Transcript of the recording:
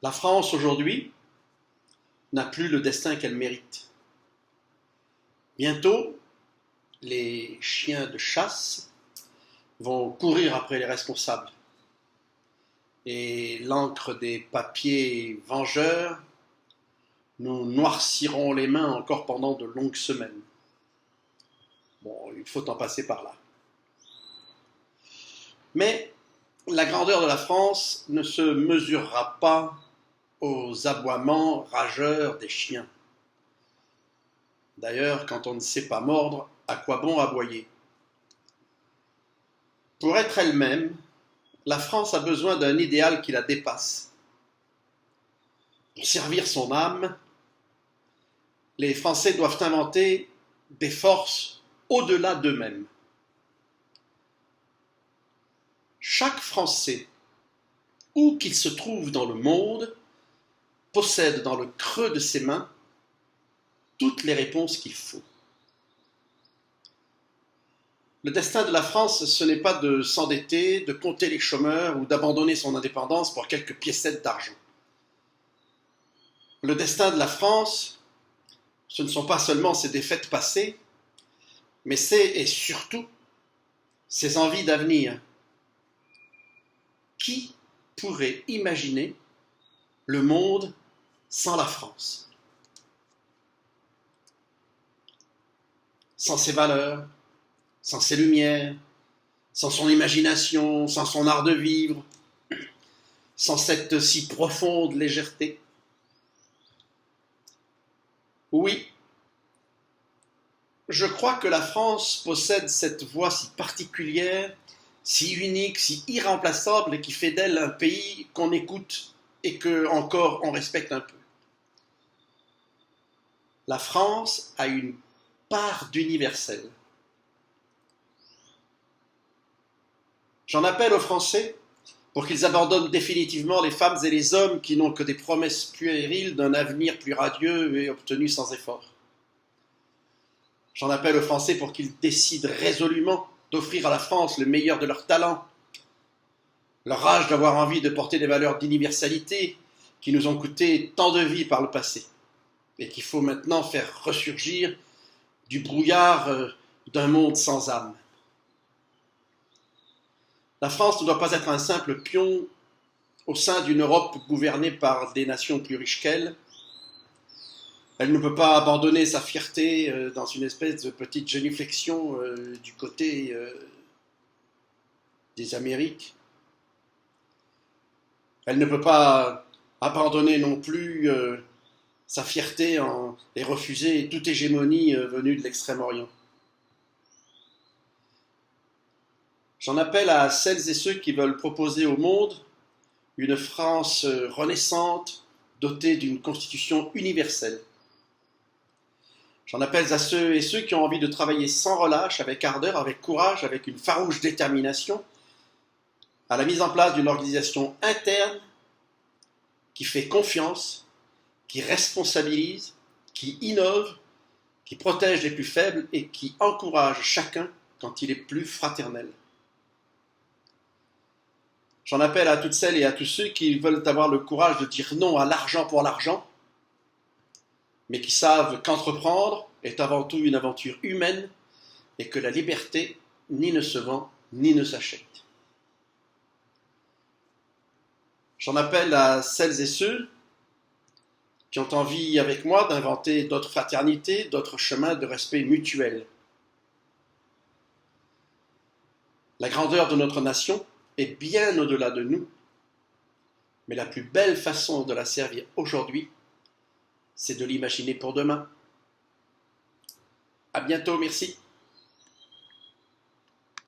La France aujourd'hui n'a plus le destin qu'elle mérite. Bientôt, les chiens de chasse vont courir après les responsables. Et l'encre des papiers vengeurs nous noirciront les mains encore pendant de longues semaines. Bon, il faut en passer par là. Mais la grandeur de la France ne se mesurera pas aux aboiements rageurs des chiens. D'ailleurs, quand on ne sait pas mordre, à quoi bon aboyer? Pour être elle-même, la France a besoin d'un idéal qui la dépasse. Pour servir son âme, les Français doivent inventer des forces au-delà d'eux-mêmes. Chaque Français, où qu'il se trouve dans le monde, possède dans le creux de ses mains toutes les réponses qu'il faut. Le destin de la France, ce n'est pas de s'endetter, de compter les chômeurs ou d'abandonner son indépendance pour quelques piécettes d'argent. Le destin de la France, ce ne sont pas seulement ses défaites passées, mais c'est et surtout ses envies d'avenir. Qui pourrait imaginer le monde sans la France? Sans ses valeurs, sans ses lumières, sans son imagination, sans son art de vivre, sans cette si profonde légèreté. Oui, je crois que la France possède cette voix si particulière, si unique, si irremplaçable, et qui fait d'elle un pays qu'on écoute et que encore on respecte un peu. La France a une part d'universel. J'en appelle aux Français pour qu'ils abandonnent définitivement les femmes et les hommes qui n'ont que des promesses puériles d'un avenir plus radieux et obtenu sans effort. J'en appelle aux Français pour qu'ils décident résolument d'offrir à la France le meilleur de leur talent, leur rage d'avoir envie de porter des valeurs d'universalité qui nous ont coûté tant de vies par le passé et qu'il faut maintenant faire ressurgir du brouillard d'un monde sans âme. La France ne doit pas être un simple pion au sein d'une Europe gouvernée par des nations plus riches qu'elle. Elle ne peut pas abandonner sa fierté dans une espèce de petite génuflexion du côté des Amériques. Elle ne peut pas abandonner non plus sa fierté et refuser toute hégémonie venue de l'Extrême-Orient. J'en appelle à celles et ceux qui veulent proposer au monde une France renaissante, dotée d'une constitution universelle. J'en appelle à ceux et ceux qui ont envie de travailler sans relâche, avec ardeur, avec courage, avec une farouche détermination, à la mise en place d'une organisation interne qui fait confiance, qui responsabilise, qui innove, qui protège les plus faibles et qui encourage chacun quand il est plus fraternel. J'en appelle à toutes celles et à tous ceux qui veulent avoir le courage de dire non à l'argent pour l'argent, mais qui savent qu'entreprendre est avant tout une aventure humaine et que la liberté ni ne se vend ni ne s'achète. J'en appelle à celles et ceux qui ont envie avec moi d'inventer d'autres fraternités, d'autres chemins de respect mutuel. La grandeur de notre nation est bien au-delà de nous, mais la plus belle façon de la servir aujourd'hui, c'est de l'imaginer pour demain. À bientôt, merci.